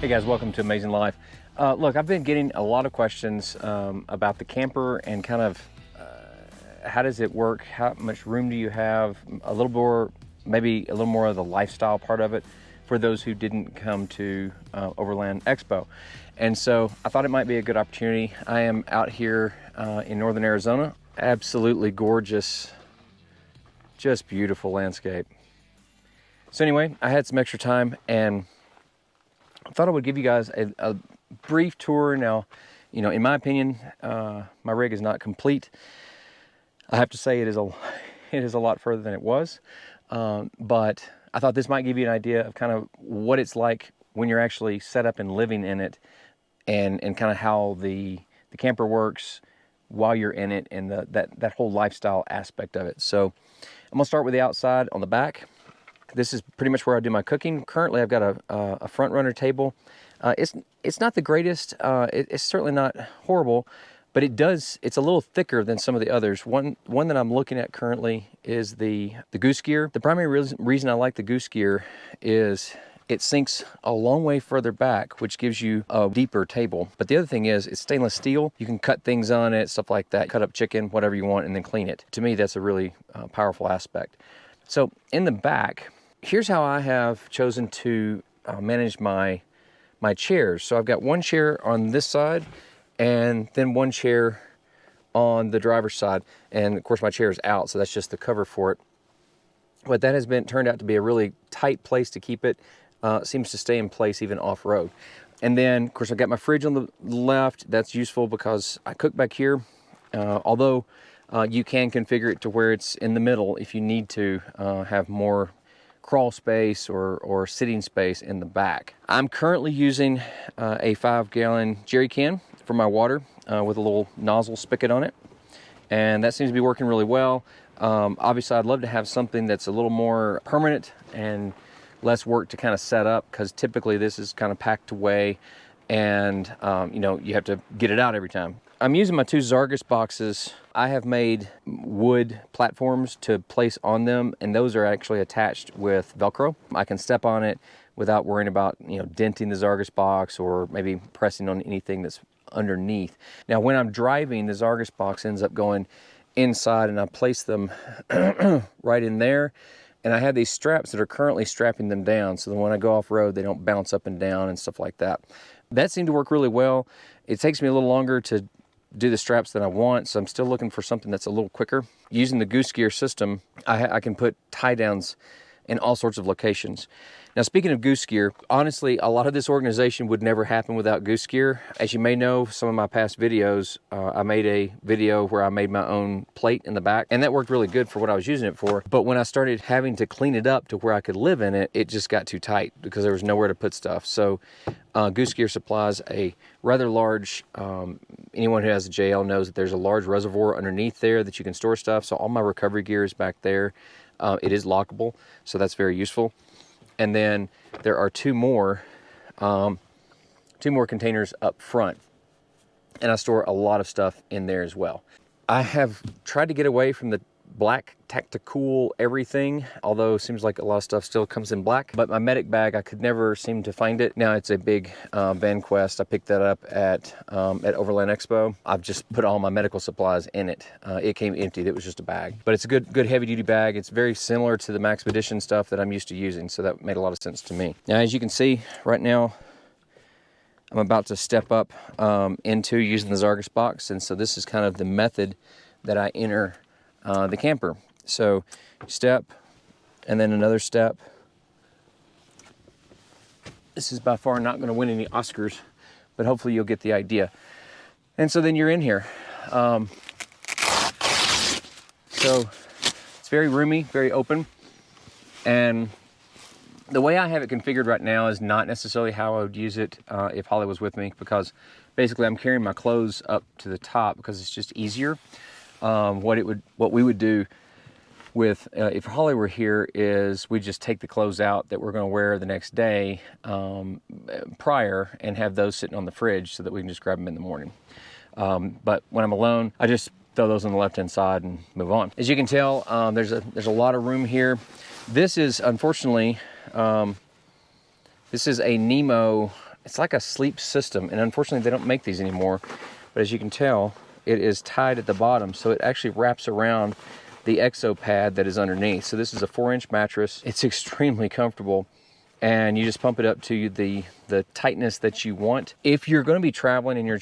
guys, welcome to Amazing Life. Look, I've been getting a lot of questions about the camper and kind of how does it work? How much room do you have? A little more, maybe a little more of the lifestyle part of it for those who didn't come to Overland Expo. And so I thought it might be a good opportunity. I am out here in northern Arizona. Absolutely gorgeous, just beautiful landscape. So anyway, I had some extra time and I thought I would give you guys a brief tour. Now, you know, in my opinion, my rig is not complete. I have to say it is a lot further than it was. But I thought this might give you an idea of kind of what it's like when you're actually set up and living in it, and kind of how the camper works while you're in it, and that whole lifestyle aspect of it. So I'm gonna start with the outside on the back. This is pretty much where I do my cooking. Currently, I've got a Frontrunner table. It's not the greatest. It's certainly not horrible, but it's a little thicker than some of the others. One that I'm looking at currently is the Goose Gear. The primary reason I like the Goose Gear is it sinks a long way further back, which gives you a deeper table. But the other thing is it's stainless steel. You can cut things on it, stuff like that, cut up chicken, whatever you want, and then clean it. To me, that's a really powerful aspect. So in the back, here's how I have chosen to manage my chairs. So I've got one chair on this side and then one chair on the driver's side. And of course my chair is out, so that's just the cover for it. But that has turned out to be a really tight place to keep it. Seems to stay in place even off-road. And then of course I've got my fridge on the left. That's useful because I cook back here. Although you can configure it to where it's in the middle if you need to have more crawl space or sitting space in the back. I'm currently using a 5-gallon jerry can for my water with a little nozzle spigot on it, and that seems to be working really well. Obviously I'd love to have something that's a little more permanent and less work to kind of set up, because typically this is kind of packed away and you know, you have to get it out every time. I'm using my 2 Zargus boxes. I have made wood platforms to place on them, and those are actually attached with Velcro. I can step on it without worrying about, you know, denting the Zargus box or maybe pressing on anything that's underneath. Now, when I'm driving, the Zargus box ends up going inside, and I place them right in there. And I have these straps that are currently strapping them down, so that when I go off-road, they don't bounce up and down and stuff like that. That seemed to work really well. It takes me a little longer to do the straps than I want, so I'm still looking for something that's a little quicker. Using the Goose Gear system, I can put tie downs in all sorts of locations. Now, speaking of Goose Gear, honestly, a lot of this organization would never happen without Goose Gear. As you may know, some of my past videos, I made a video where I made my own plate in the back, and that worked really good for what I was using it for. But when I started having to clean it up to where I could live in it, it just got too tight because there was nowhere to put stuff. So Goose Gear supplies a rather large, anyone who has a JL knows that there's a large reservoir underneath there that you can store stuff. So all my recovery gear is back there. It is lockable, so that's very useful. And then there are two more containers up front, and I store a lot of stuff in there as well. I have tried to get away from the black tactical everything, although it seems like a lot of stuff still comes in black. But my medic bag, I could never seem to find it. Now it's a big Vanquest. I picked that up at Overland Expo. I've just put all my medical supplies in it. It came empty. It was just a bag, but it's a good heavy duty bag. It's very similar to the Maxpedition stuff that I'm used to using, so that made a lot of sense to me. Now, as you can see right now, I'm about to step up into using the Zargus box, and so this is kind of the method that I enter the camper. So step, and then another step. This is by far not going to win any Oscars, but hopefully you'll get the idea. And so then you're in here. So it's very roomy, very open, and the way I have it configured right now is not necessarily how I would use it if Holly was with me, because basically I'm carrying my clothes up to the top because it's just easier. What we would do with if Holly were here is we just take the clothes out that we're going to wear the next day prior, and have those sitting on the fridge so that we can just grab them in the morning. But when I'm alone, I just throw those on the left-hand side and move on. As you can tell, there's a lot of room here. This is unfortunately this is a Nemo it's like a sleep system, and unfortunately they don't make these anymore. But as you can tell, it is tied at the bottom, so it actually wraps around the exo pad that is underneath. So this is a 4-inch mattress. It's extremely comfortable, and you just pump it up to the tightness that you want. If you're going to be traveling and you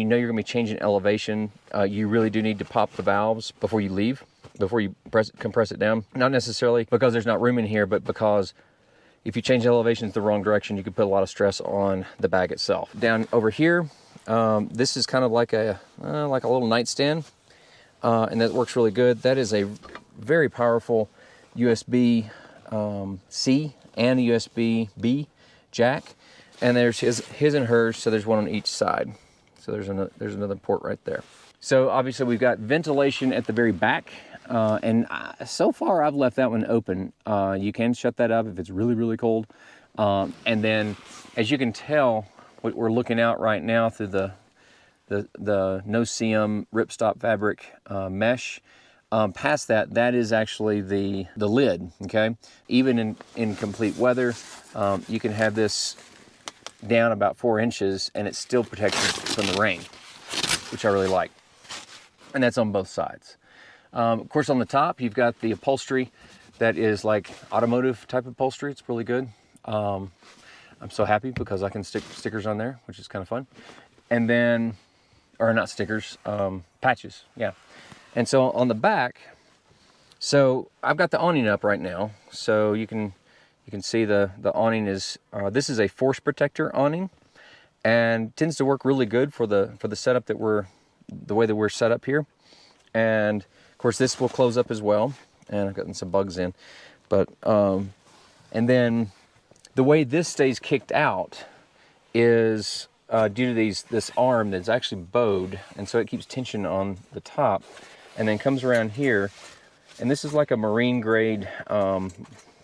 know you're going to be changing elevation, you really do need to pop the valves before you leave, before you compress it down. Not necessarily because there's not room in here, but because if you change elevations the wrong direction, you could put a lot of stress on the bag itself. Down over here, this is kind of like a little nightstand, and that works really good. That is a very powerful USB C and a USB B jack, and there's his and hers, so there's one on each side. So there's another port right there. So obviously we've got ventilation at the very back, and so far I've left that one open. You can shut that up if it's really, really cold. And then, as you can tell, what we're looking out right now through the no-seam ripstop fabric mesh, past that is actually the lid, okay? Even in complete weather, you can have this down about 4 inches and it's still protected from the rain, which I really like. And that's on both sides. Of course, on the top, you've got the upholstery that is like automotive type upholstery. It's really good. I'm so happy because I can stick stickers on there, which is kind of fun. And then, or not stickers, patches, yeah. And so on the back, so I've got the awning up right now. So you can see the awning is, this is a Force Protector awning, and tends to work really good for the setup that the way that we're set up here. And of course this will close up as well, and I've gotten some bugs in, but and then the way this stays kicked out is due to this arm that's actually bowed, and so it keeps tension on the top, and then comes around here, and this is like a marine grade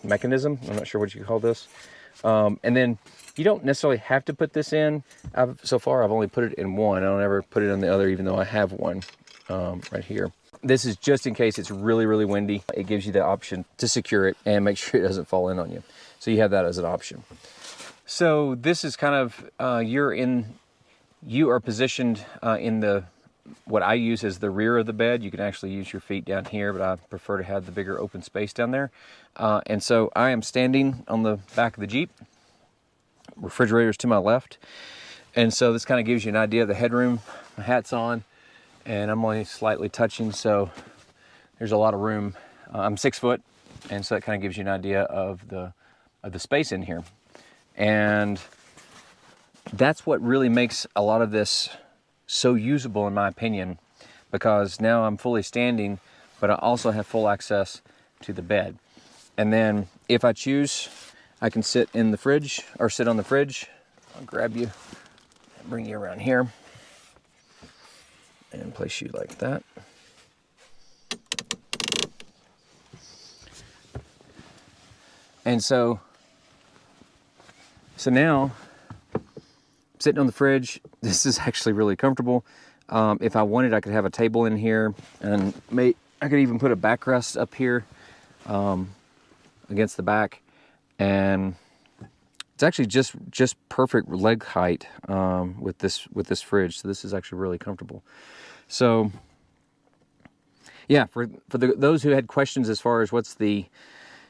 mechanism. I'm not sure what you call this, and then you don't necessarily have to put this in. So far I've only put it in one. I don't ever put it on the other, even though I have one right here. This is just in case it's really, really windy. It gives you the option to secure it and make sure it doesn't fall in on you. So you have that as an option. So this is kind of, you are positioned in what I use as the rear of the bed. You can actually use your feet down here, but I prefer to have the bigger open space down there. And so I am standing on the back of the Jeep. Refrigerator's to my left. And so this kind of gives you an idea of the headroom. My hat's on, and I'm only slightly touching, so there's a lot of room. I'm 6 foot, and so that kind of gives you an idea of the space in here. And that's what really makes a lot of this so usable, in my opinion, because now I'm fully standing, but I also have full access to the bed. And then if I choose, I can sit in the fridge, or sit on the fridge. I'll grab you and bring you around here and place you like that. And so now, sitting on the fridge, this is actually really comfortable. If I wanted, I could have a table in here, and I could even put a backrest up here against the back, and it's actually just perfect leg height with this fridge. So this is actually really comfortable. So yeah, for those who had questions as far as what's the,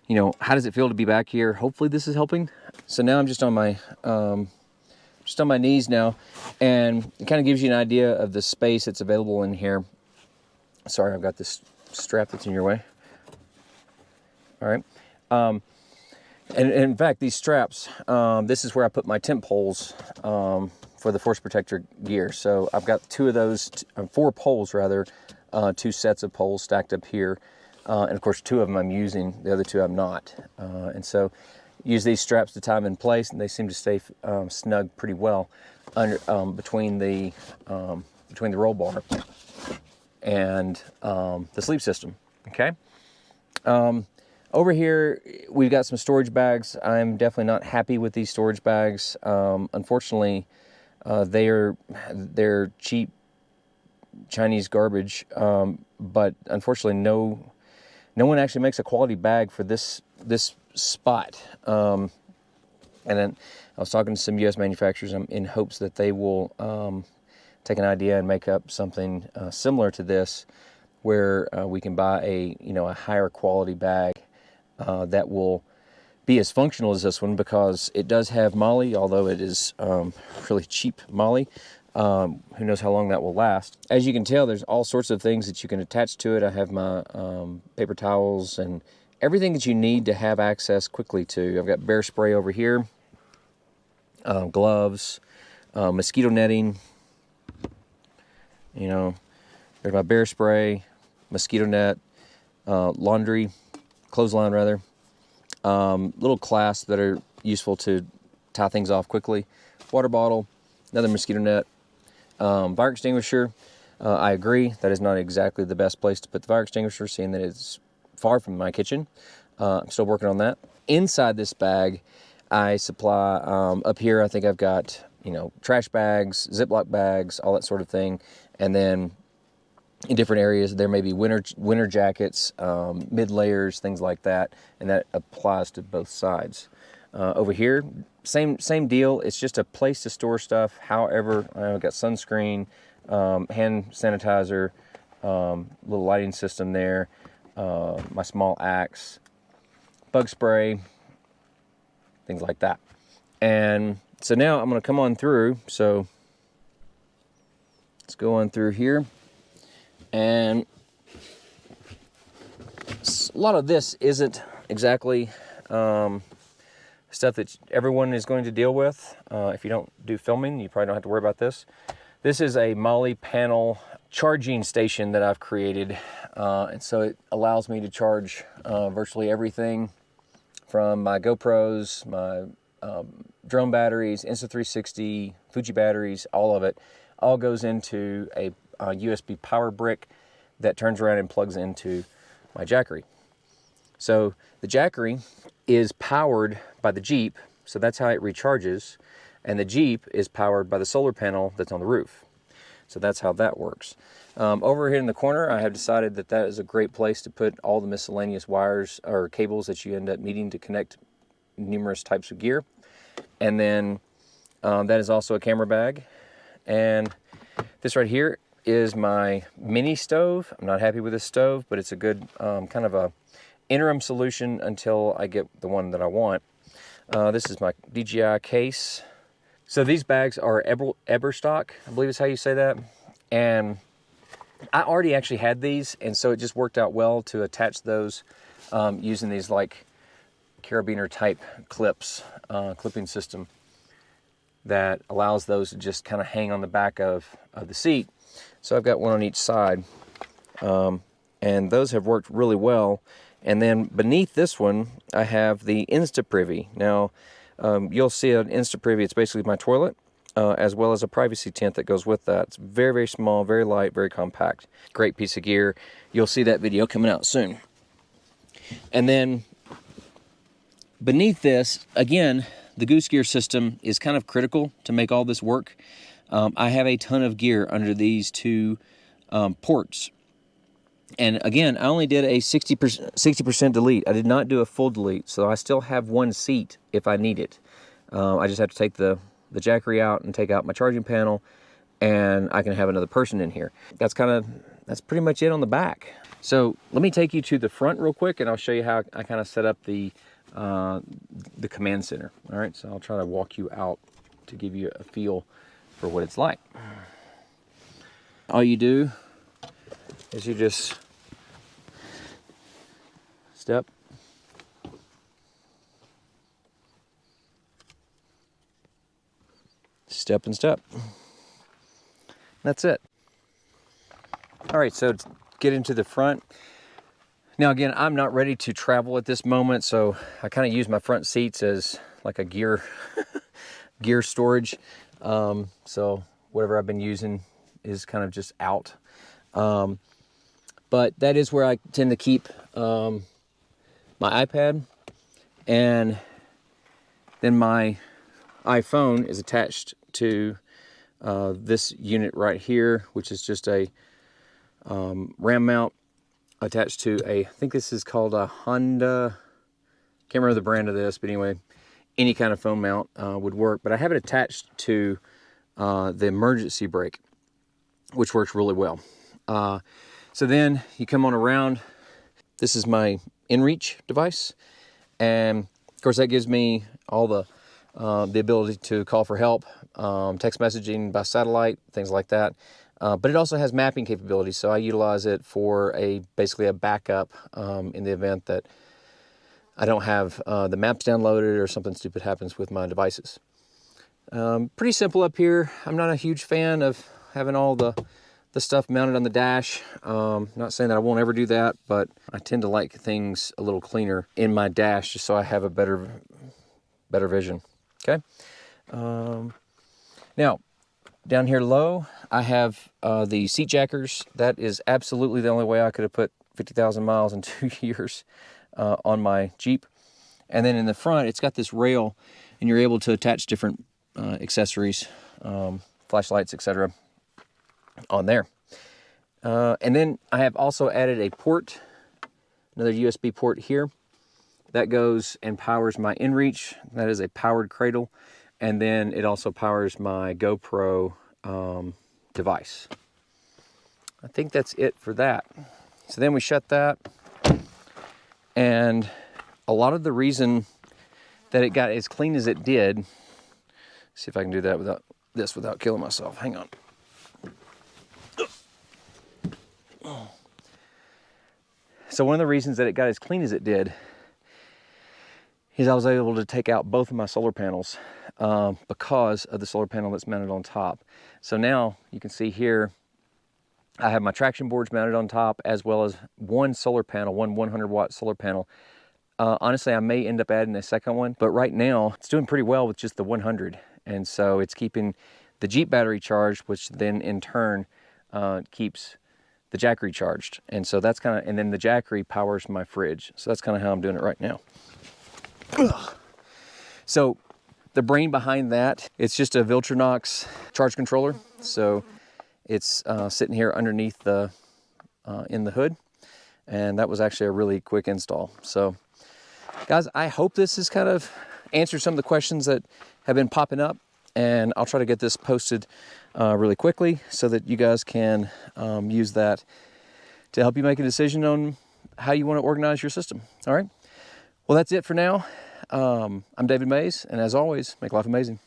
how does it feel to be back here, hopefully this is helping. So now I'm just on my knees now, and it kind of gives you an idea of the space that's available in here. Sorry, I've got this strap that's in your way. All right. And in fact, these straps, this is where I put my temp poles for the Force Protector gear. So I've got 2 of those, 4 poles rather, 2 sets of poles stacked up here. And of course, 2 of them I'm using, the other 2 I'm not. And so use these straps to tie them in place, and they seem to stay snug pretty well under, between the roll bar and the sleep system, okay? Over here, we've got some storage bags. I'm definitely not happy with these storage bags. Unfortunately, they're cheap Chinese garbage, but unfortunately, no one actually makes a quality bag for this spot. And then I was talking to some U.S. manufacturers in hopes that they will take an idea and make up something similar to this, where we can buy a higher quality bag that will be as functional as this one, because it does have Molle, although it is really cheap Molle. Who knows how long that will last. As you can tell, there's all sorts of things that you can attach to it. I have my paper towels and everything that you need to have access quickly to. I've got bear spray over here, gloves, mosquito netting. There's my bear spray, mosquito net, laundry, clothesline rather. Little clasps that are useful to tie things off quickly. Water bottle, another mosquito net, fire extinguisher. I agree, that is not exactly the best place to put the fire extinguisher, seeing that it's far from my kitchen. I'm still working on that. Inside this bag, I supply, up here I think I've got, trash bags, Ziploc bags, all that sort of thing. And then in different areas, there may be winter jackets, mid layers, things like that, and that applies to both sides. Over here, same deal. It's just a place to store stuff. However, I've got sunscreen, hand sanitizer, little lighting system there, my small axe, bug spray, things like that. And so now I'm going to come on through. So let's go on through here. And a lot of this isn't exactly stuff that everyone is going to deal with. If you don't do filming, you probably don't have to worry about this. This is a Molle panel charging station that I've created. And so it allows me to charge virtually everything from my GoPros, my drone batteries, Insta360, Fuji batteries, all of it. All goes into a USB power brick that turns around and plugs into my Jackery. So the Jackery is powered by the Jeep, so that's how it recharges, and the Jeep is powered by the solar panel that's on the roof. So that's how that works. Over here in the corner, I have decided that that is a great place to put all the miscellaneous wires or cables that you end up needing to connect numerous types of gear. And then that is also a camera bag. And this right here is my mini stove. I'm not happy with this stove, but it's a good kind of a interim solution until I get the one that I want. This is my DJI case. So these bags are Eberstock, I believe is how you say that. And I already actually had these, and so it just worked out well to attach those using these like carabiner type clips, clipping system that allows those to just kind of hang on the back of the seat. So I've got one on each side, and those have worked really well. And then beneath this one, I have the Insta-Privy. Now, you'll see an Insta-Privy. It's basically my toilet, as well as a privacy tent that goes with that. It's very, very small, very light, very compact. Great piece of gear. You'll see that video coming out soon. And then beneath this, again, the Goose Gear system is kind of critical to make all this work. I have a ton of gear under these two ports. And again, I only did a 60% delete. I did not do a full delete, so I still have one seat if I need it. I just have to take the Jackery out and take out my charging panel, and I can have another person in here. That's pretty much it on the back. So let me take you to the front real quick, and I'll show you how I kind of set up the command center. All right, so I'll try to walk you out to give you a feel for what it's like. All you do is you just step, step and step. That's it. All right, so to get into the front. Now again, I'm not ready to travel at this moment, so I kind of use my front seats as like a gear storage. So whatever I've been using is kind of just out. But that is where I tend to keep my iPad, and then my iPhone is attached to this unit right here, which is just a RAM mount attached to I think this is called a Honda, can't remember the brand of this, but anyway, any kind of phone mount would work, but I have it attached to the emergency brake, which works really well. So then you come on around. This is my Inreach device, and of course that gives me all the ability to call for help, text messaging by satellite, things like that. But it also has mapping capabilities, so I utilize it for basically a backup in the event that I don't have the maps downloaded or something stupid happens with my devices. Pretty simple up here. I'm not a huge fan of having all the stuff mounted on the dash. Not saying that I won't ever do that, but I tend to like things a little cleaner in my dash just so I have a better vision. Okay. Now, down here low, I have the seat jackers. That is absolutely the only way I could have put 50,000 miles in 2 years on my Jeep. And then in the front, it's got this rail, and you're able to attach different accessories, flashlights, etc. on there. And then I have also added a port, another USB port here. That goes and powers my Inreach. That is a powered cradle. And then it also powers my GoPro device. I think that's it for that. So then we shut that. And a lot of the reason that it got as clean as it did, see if I can do that without killing myself. Hang on. So one of the reasons that it got as clean as it did is I was able to take out both of my solar panels because of the solar panel that's mounted on top. So now you can see here, I have my traction boards mounted on top, as well as one solar panel, one 100-watt solar panel. Honestly, I may end up adding a second one, but right now it's doing pretty well with just the 100. And so it's keeping the Jeep battery charged, which then in turn keeps the Jackery charged. And so that's kind of, and then the Jackery powers my fridge. So that's kind of how I'm doing it right now. So the brain behind that, it's just a Victron charge controller. So it's sitting here underneath the in the hood, and that was actually a really quick install. So guys, I hope this has kind of answered some of the questions that have been popping up, and I'll try to get this posted really quickly so that you guys can use that to help you make a decision on how you want to organize your system. All right, well, that's it for now. I'm David Mays, and as always, make life amazing.